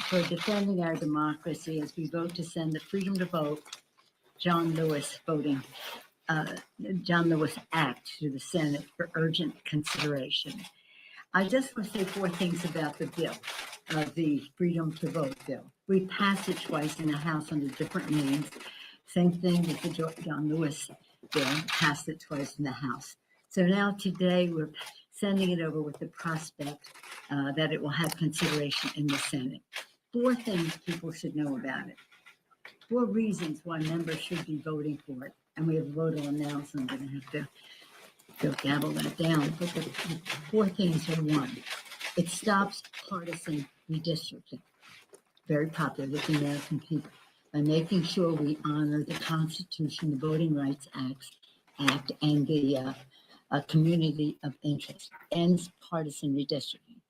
for defending our democracy as we vote to send the Freedom to Vote John Lewis Act to the Senate for urgent consideration. I just want to say four things about the bill, the Freedom to Vote bill. We passed it twice in the House under different names. Same thing with the John Lewis bill, passed it twice in the House. So now today we're sending it over with the prospect that it will have consideration in the Senate. Four things people should know about it. Four reasons why members should be voting for it. And we have a vote on now, so I'm going to have to go gavel that down. But the four things are: one, it stops partisan redistricting, very popular with the American people, by making sure we honor the Constitution, the Voting Rights Act, and the community of interest, ends partisan redistricting.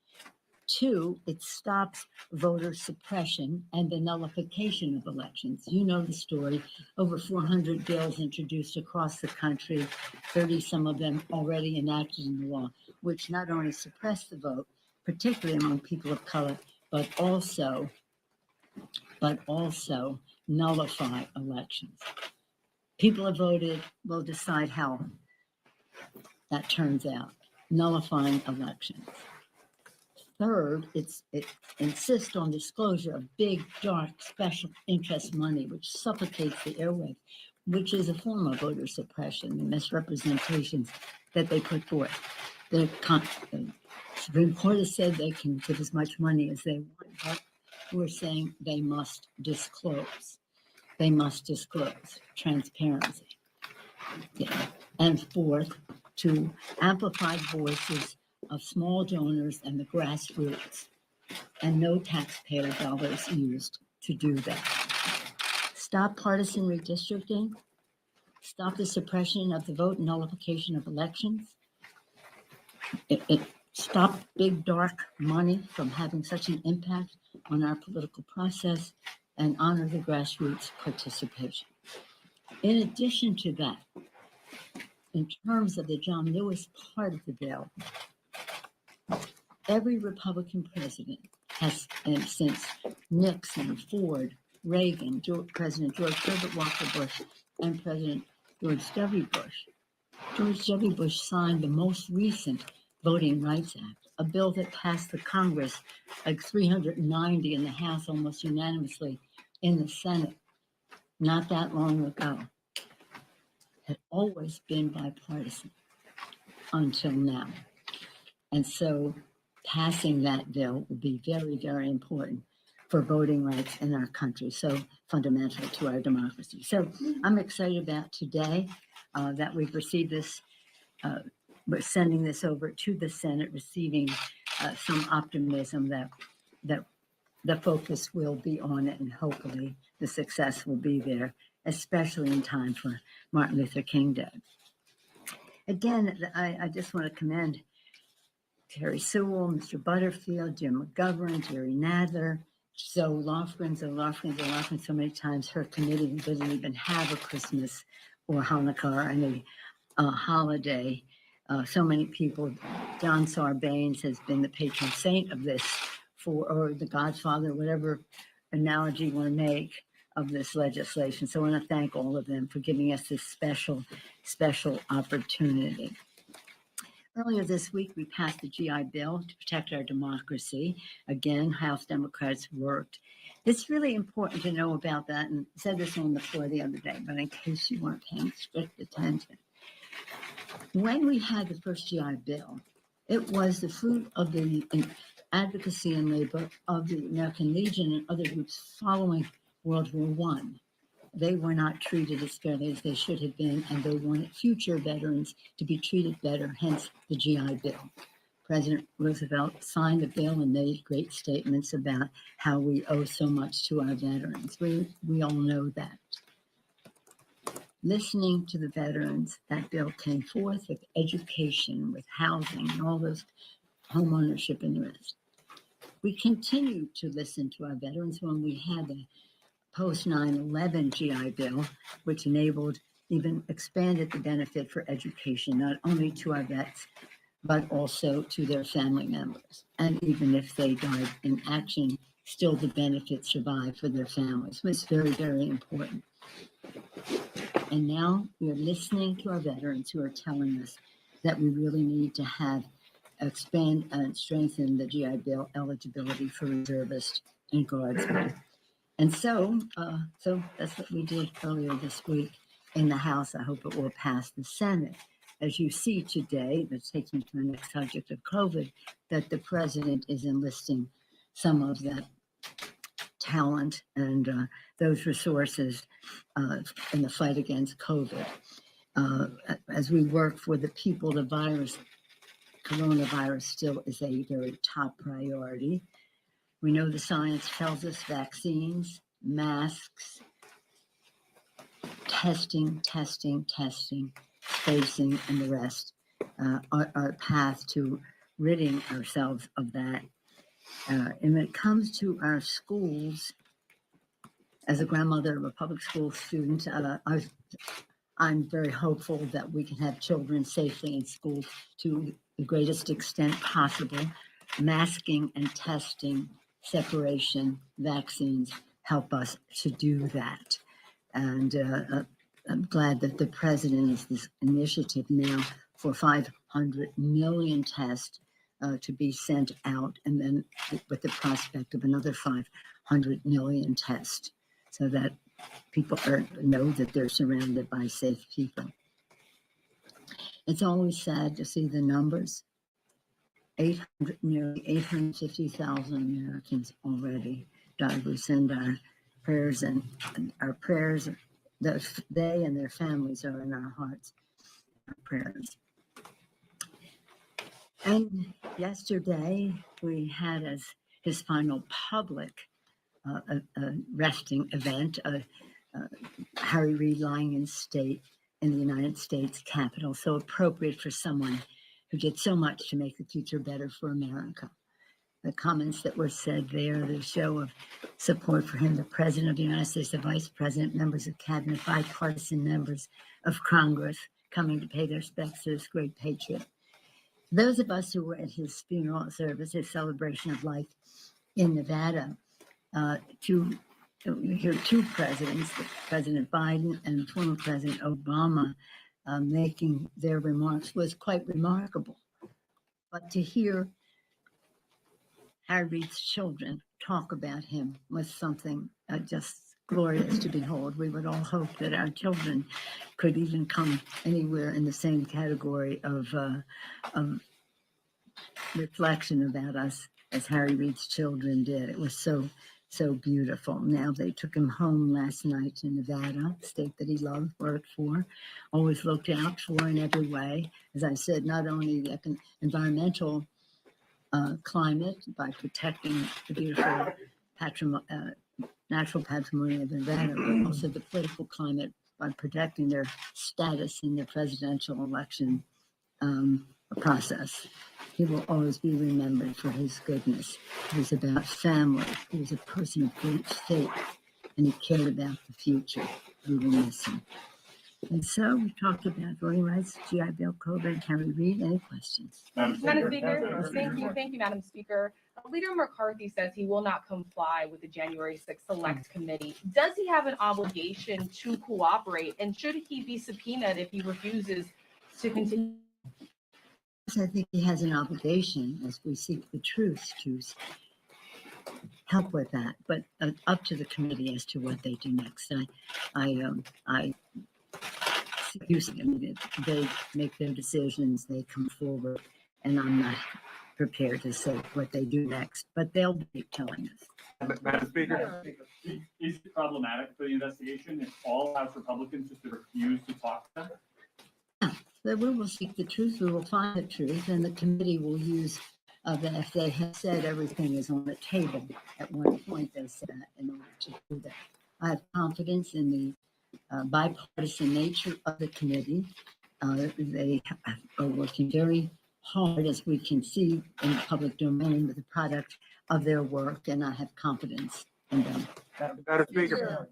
Two, it stops voter suppression and the nullification of elections. You know the story. Over 400 bills introduced across the country, 30 some of them already enacted in the law, which not only suppress the vote, particularly among people of color, but also nullify elections. People have voted, will decide how that turns out, nullifying elections. Third, it insists on disclosure of big, dark, special interest money, which suffocates the airwaves, which is a form of voter suppression, the misrepresentations that they put forth. The Supreme Court has said they can give as much money as they want, but we're saying they must disclose. They must disclose transparency. Yeah. And fourth, to amplify voices of small donors and the grassroots, and no taxpayer dollars used to do that. Stop partisan redistricting, stop the suppression of the vote and nullification of elections. It stop big dark money from having such an impact on our political process, and honor the grassroots participation. In addition to that, in terms of the John Lewis part of the bill, every Republican president has, and since Nixon, Ford, Reagan, President George Herbert Walker Bush, and President George W. Bush signed the most recent Voting Rights Act, a bill that passed the Congress like 390 in the House, almost unanimously in the Senate, not that long ago. Had always been bipartisan until now. And so passing that bill will be very, very important for voting rights in our country, so fundamental to our democracy. So I'm excited about today that we've received this, we're sending this over to the Senate, receiving some optimism that the focus will be on it, and hopefully the success will be there, especially in time for Martin Luther King Day. Again, I just want to commend Terry Sewell, Mr. Butterfield, Jim McGovern, Jerry Nadler, Zoe Lofgren, so many times her committee didn't even have a Christmas or Hanukkah or any holiday. So many people, John Sarbanes has been the patron saint of this, or the godfather, whatever analogy you want to make of this legislation. So I want to thank all of them for giving us this special opportunity. Earlier this week, we passed the GI Bill to protect our democracy. Again, House Democrats worked. It's really important to know about that, and I said this on the floor the other day, but in case you weren't paying strict attention. When we had the first GI Bill, it was the fruit of the advocacy and labor of the American Legion and other groups following World War I. They were not treated as fairly as they should have been, and they wanted future veterans to be treated better, hence the GI Bill. President Roosevelt signed the bill and made great statements about how we owe so much to our veterans. We all know that. Listening to the veterans, that bill came forth with education, with housing, and all those home ownership and the rest. We continued to listen to our veterans when we had the post 9/11 GI Bill, which enabled, even expanded the benefit for education, not only to our vets, but also to their family members. And even if they died in action, still the benefits survive for their families. It's very, very important. And now we're listening to our veterans who are telling us that we really need to expand and strengthen the GI Bill eligibility for reservists and guardsmen. And so that's what we did earlier this week in the House. I hope it will pass the Senate. As you see today, that takes me to the next subject of COVID, that the president is enlisting some of that talent and those resources in the fight against COVID. As we work for the people, the coronavirus still is a very top priority. We know the science tells us vaccines, masks, testing, spacing, and the rest are a path to ridding ourselves of that. And when it comes to our schools, as a grandmother of a public school student, I'm very hopeful that we can have children safely in school to the greatest extent possible. Masking and testing, separation, vaccines help us to do that. And I'm glad that the president has this initiative now for 500 million tests to be sent out, and then with the prospect of another 500 million tests, so that people know that they're surrounded by safe people. It's always sad to see the numbers. Nearly 850,000 Americans already died. We send our prayers, and our prayers, they and their families are in our hearts, our prayers. And yesterday we had as his final public resting event, Harry Reid lying in state in the United States Capitol, so appropriate for someone who did so much to make the future better for America. The comments that were said there, the show of support for him, the President of the United States, the Vice President, members of Cabinet, bipartisan members of Congress coming to pay their respects to this great patriot. Those of us who were at his funeral service, his celebration of life in Nevada, to hear two presidents, President Biden and former President Obama, making their remarks was quite remarkable. But to hear Harry Reid's children talk about him was something just glorious to behold. We would all hope that our children could even come anywhere in the same category of reflection about us as Harry Reid's children did. It was so beautiful. Now they took him home last night to Nevada, state that he loved, worked for, always looked out for in every way. As I said, not only the environmental climate by protecting the beautiful natural patrimony of Nevada, but also the political climate by protecting their status in the presidential election process. He will always be remembered for his goodness. He was about family. He was a person of great faith, and he cared about the future. We will miss him. And so we talked about voting rights, GI Bill, COVID. Harry Reid, any questions? Madam Speaker, thank you, Madam Speaker. Leader McCarthy says he will not comply with the January 6th Select Committee. Does he have an obligation to cooperate, and should he be subpoenaed if he refuses to continue? I think he has an obligation, as we seek the truth, to help with that, but up to the committee as to what they do next. They make their decisions, they come forward, and I'm not prepared to say what they do next, but they'll be telling us. Madam Speaker, is it problematic for the investigation if all House Republicans just refuse to talk to them? Yeah, we will seek the truth, we will find the truth, and the committee will use if they have said everything is on the table. At one point they said that in order to do that. I have confidence in the bipartisan nature of the committee. They are working very hard, as we can see in the public domain, with the product of their work, and I have confidence in them. Madam Speaker.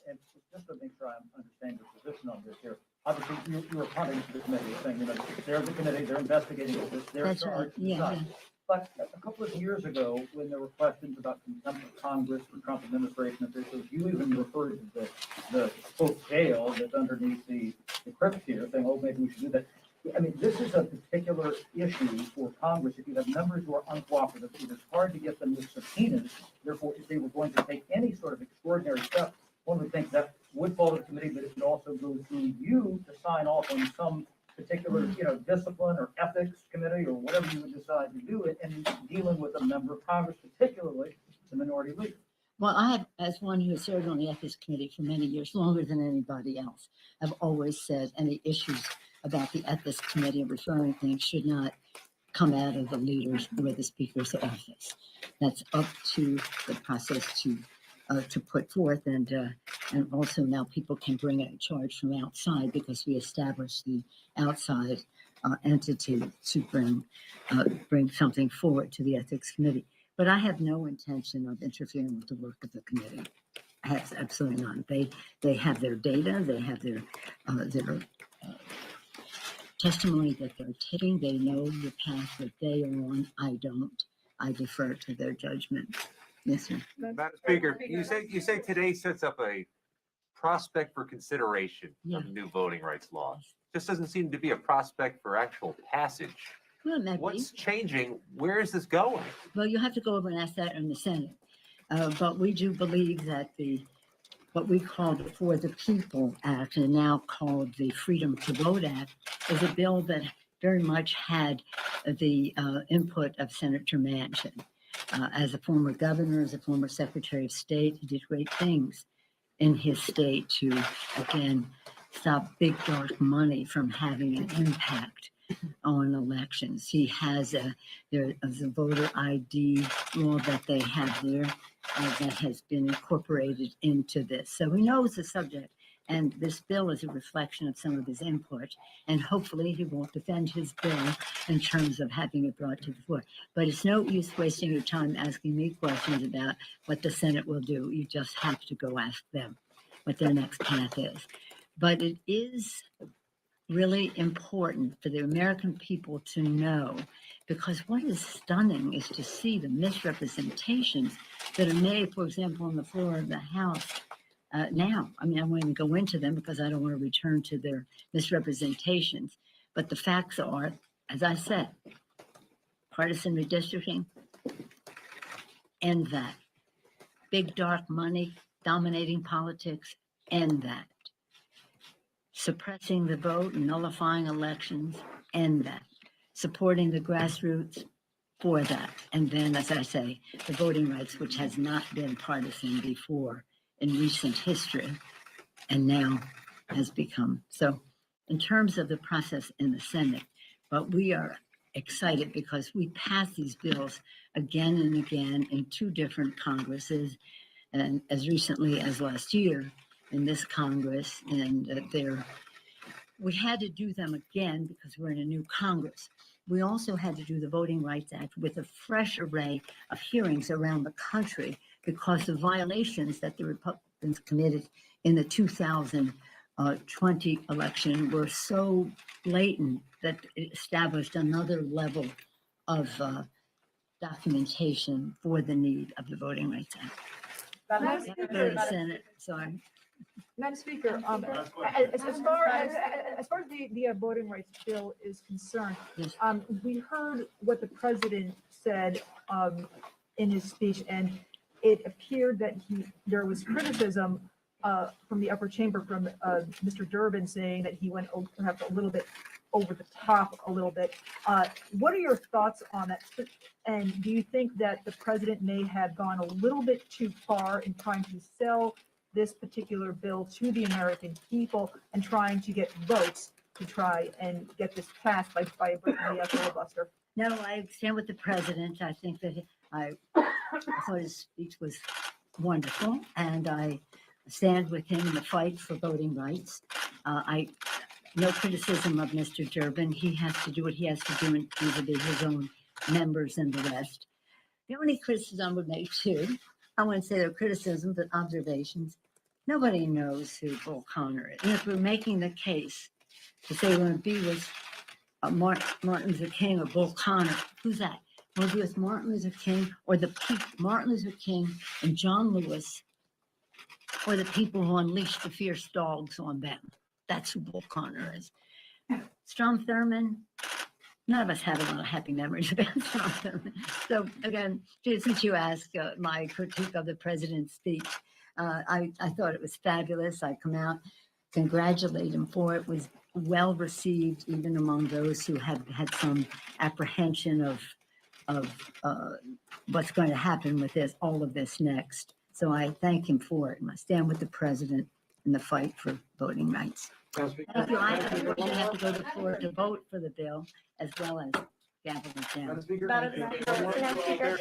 And just to make sure I understand your position on this here, obviously you were punting to the committee saying, they're the committee, they're investigating this, they're That's right. charged. Yeah. But a couple of years ago, when there were questions about contempt of Congress for Trump administration officials, you even referred to the quote jail that's underneath the crypt here, saying, oh, maybe we should do that. I mean, this is a particular issue for Congress. If you have members who are uncooperative, it is hard to get them with subpoenas. Therefore, if they were going to take any sort of extraordinary step, one would think that would fall to the committee, but it would also go through you to sign off on some particular, discipline or ethics committee or whatever you would decide to do it, and dealing with a member of Congress, particularly the minority leader. Well, I have, as one who has served on the ethics committee for many years, longer than anybody else, have always said any issues about the ethics committee and referring things should not come out of the leaders or the speaker's office. That's up to the process to put forth, and also now people can bring a charge from outside because we established the outside entity to bring something forward to the ethics committee. But I have no intention of interfering with the work of the committee. I have absolutely not. They have their data. They have their testimony that they're taking. They know the path that they are on. I don't. I defer to their judgment. Yes, sir. Madam Speaker, you say today sets up a prospect for consideration Yeah. of new voting rights law. This doesn't seem to be a prospect for actual passage. Well, maybe. What's changing? Where is this going? Well, you have to go over and ask that in the Senate. But we do believe that what we call the For the People Act, and now called the Freedom to Vote Act, is a bill that very much had the input of Senator Manchin. As a former governor, as a former Secretary of State, he did great things in his state to, again, stop big dark money from having an impact on elections. He has there is a voter ID law that they have there that has been incorporated into this. So he knows the subject, and this bill is a reflection of some of his input, and hopefully he won't defend his bill in terms of having it brought to the floor. But it's no use wasting your time asking me questions about what the Senate will do. You just have to go ask them what their next path is. But it is really important for the American people to know, because what is stunning is to see the misrepresentations that are made, for example, on the floor of the House now. I mean, I won't even go into them because I don't want to return to their misrepresentations. But the facts are, as I said, partisan redistricting, end that. Big dark money dominating politics, end that. Suppressing the vote and nullifying elections, end that. Supporting the grassroots, for that. And then, as I say, the voting rights, which has not been partisan before in recent history, and now has become. So in terms of the process in the Senate, but we are excited because we pass these bills again and again in two different Congresses, and as recently as last year in this Congress, and we had to do them again because we're in a new Congress. We also had to do the Voting Rights Act with a fresh array of hearings around the country because the violations that the Republicans committed in the 2020 election were so blatant that it established another level of documentation for the need of the Voting Rights Act. Madam Go Speaker, to Senate, sorry. Madam Speaker, as far as the voting rights bill is concerned, Yes. we heard what the president said in his speech, and it appeared that there was criticism from the upper chamber from Mr. Durbin saying that he went perhaps a little bit over the top a little bit. What are your thoughts on that? And do you think that the president may have gone a little bit too far in trying to sell this particular bill to the American people and trying to get votes to try and get this passed by breaking the filibuster? No, I stand with the president. I think that I thought his speech was wonderful, and I stand with him in the fight for voting rights. No criticism of Mr. Durbin. He has to do what he has to do in vis-a-vis his own members and the rest. The only criticism I would make too, I wouldn't say they're criticisms, but observations. Nobody knows who Bull Connor is. And if we're making the case to say when B was Martin Luther King or Bull Connor, who's that? We'll do as Martin Luther King or Martin Luther King and John Lewis, or the people who unleashed the fierce dogs on them. That's who Bull Connor is. Strom Thurmond, none of us have a lot of happy memories about Strom Thurmond. So again, since you asked my critique of the president's speech, I thought it was fabulous. I come out, congratulate him for it. It was well received, even among those who have had some apprehension of what's going to happen with all of this next. So I thank him for it. And I stand with the president in the fight for voting rights. Thank you. I have to go to the floor to vote for the bill as well as gavel it down. Madam Speaker. Madam thank you. Speaker, Madam Speaker.